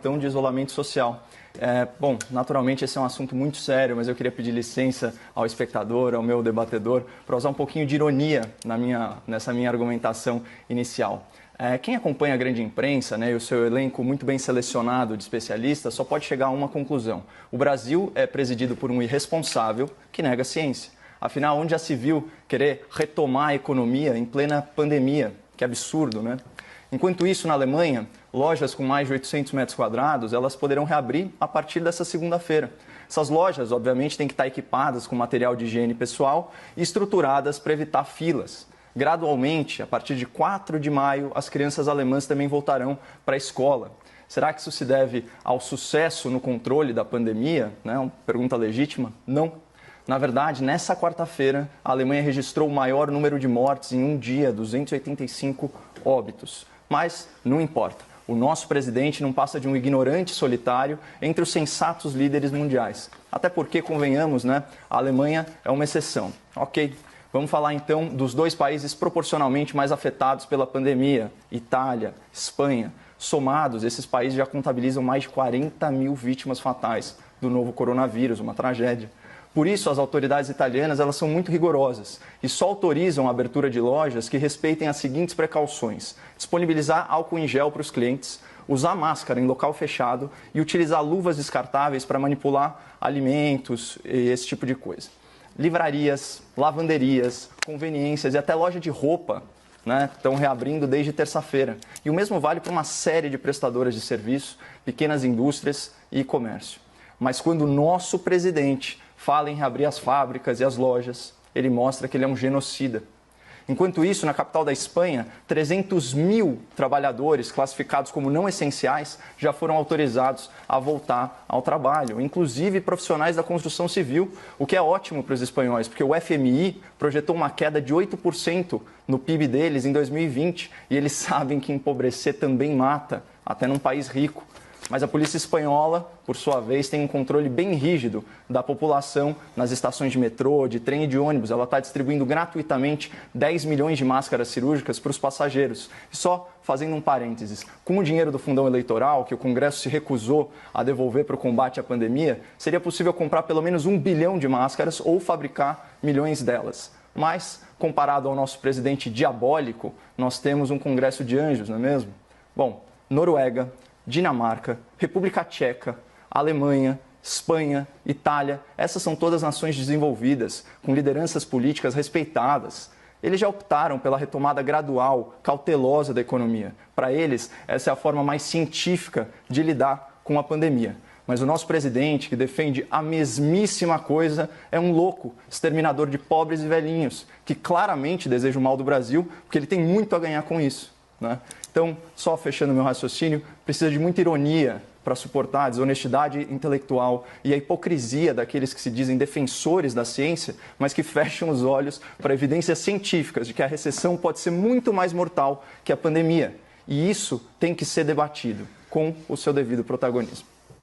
então de isolamento social. Bom, naturalmente esse é um assunto muito sério, mas eu queria pedir licença ao espectador, ao meu debatedor, para usar um pouquinho de ironia nessa minha argumentação inicial. Quem acompanha a grande imprensa, né, e o seu elenco muito bem selecionado de especialistas só pode chegar a uma conclusão. O Brasil é presidido por um irresponsável que nega a ciência. Afinal, onde já se viu querer retomar a economia em plena pandemia? Que absurdo, né? Enquanto isso, na Alemanha, lojas com mais de 800 metros quadrados, elas poderão reabrir a partir dessa segunda-feira. Essas lojas, obviamente, têm que estar equipadas com material de higiene pessoal e estruturadas para evitar filas. Gradualmente, a partir de 4 de maio, as crianças alemãs também voltarão para a escola. Será que isso se deve ao sucesso no controle da pandemia? Uma pergunta legítima? Não. Na verdade, nessa quarta-feira, a Alemanha registrou o maior número de mortes em um dia, 285 óbitos. Mas não importa. O nosso presidente não passa de um ignorante solitário entre os sensatos líderes mundiais. Até porque, convenhamos, a Alemanha é uma exceção. Ok, vamos falar então dos dois países proporcionalmente mais afetados pela pandemia, Itália, Espanha. Somados, esses países já contabilizam mais de 40 mil vítimas fatais do novo coronavírus, uma tragédia. Por isso, as autoridades italianas elas são muito rigorosas e só autorizam a abertura de lojas que respeitem as seguintes precauções: disponibilizar álcool em gel para os clientes, usar máscara em local fechado e utilizar luvas descartáveis para manipular alimentos e esse tipo de coisa. Livrarias, lavanderias, conveniências e até loja de roupa estão reabrindo desde terça-feira. E o mesmo vale para uma série de prestadoras de serviço, pequenas indústrias e comércio. Mas quando o nosso presidente fala em reabrir as fábricas e as lojas, ele mostra que ele é um genocida. Enquanto isso, na capital da Espanha, 300 mil trabalhadores classificados como não essenciais já foram autorizados a voltar ao trabalho, inclusive profissionais da construção civil, o que é ótimo para os espanhóis, porque o FMI projetou uma queda de 8% no PIB deles em 2020 e eles sabem que empobrecer também mata, até num país rico. Mas a polícia espanhola, por sua vez, tem um controle bem rígido da população nas estações de metrô, de trem e de ônibus. Ela está distribuindo gratuitamente 10 milhões de máscaras cirúrgicas para os passageiros. E só fazendo um parênteses, com o dinheiro do fundão eleitoral, que o Congresso se recusou a devolver para o combate à pandemia, seria possível comprar pelo menos 1 bilhão de máscaras ou fabricar milhões delas. Mas, comparado ao nosso presidente diabólico, nós temos um Congresso de anjos, não é mesmo? Bom, Noruega, Dinamarca, República Tcheca, Alemanha, Espanha, Itália, essas são todas nações desenvolvidas, com lideranças políticas respeitadas. Eles já optaram pela retomada gradual, cautelosa da economia. Para eles, essa é a forma mais científica de lidar com a pandemia. Mas o nosso presidente, que defende a mesmíssima coisa, é um louco, exterminador de pobres e velhinhos, que claramente deseja o mal do Brasil, porque ele tem muito a ganhar com isso. Então, só fechando meu raciocínio, precisa de muita ironia para suportar a desonestidade intelectual e a hipocrisia daqueles que se dizem defensores da ciência, mas que fecham os olhos para evidências científicas de que a recessão pode ser muito mais mortal que a pandemia. E isso tem que ser debatido com o seu devido protagonismo.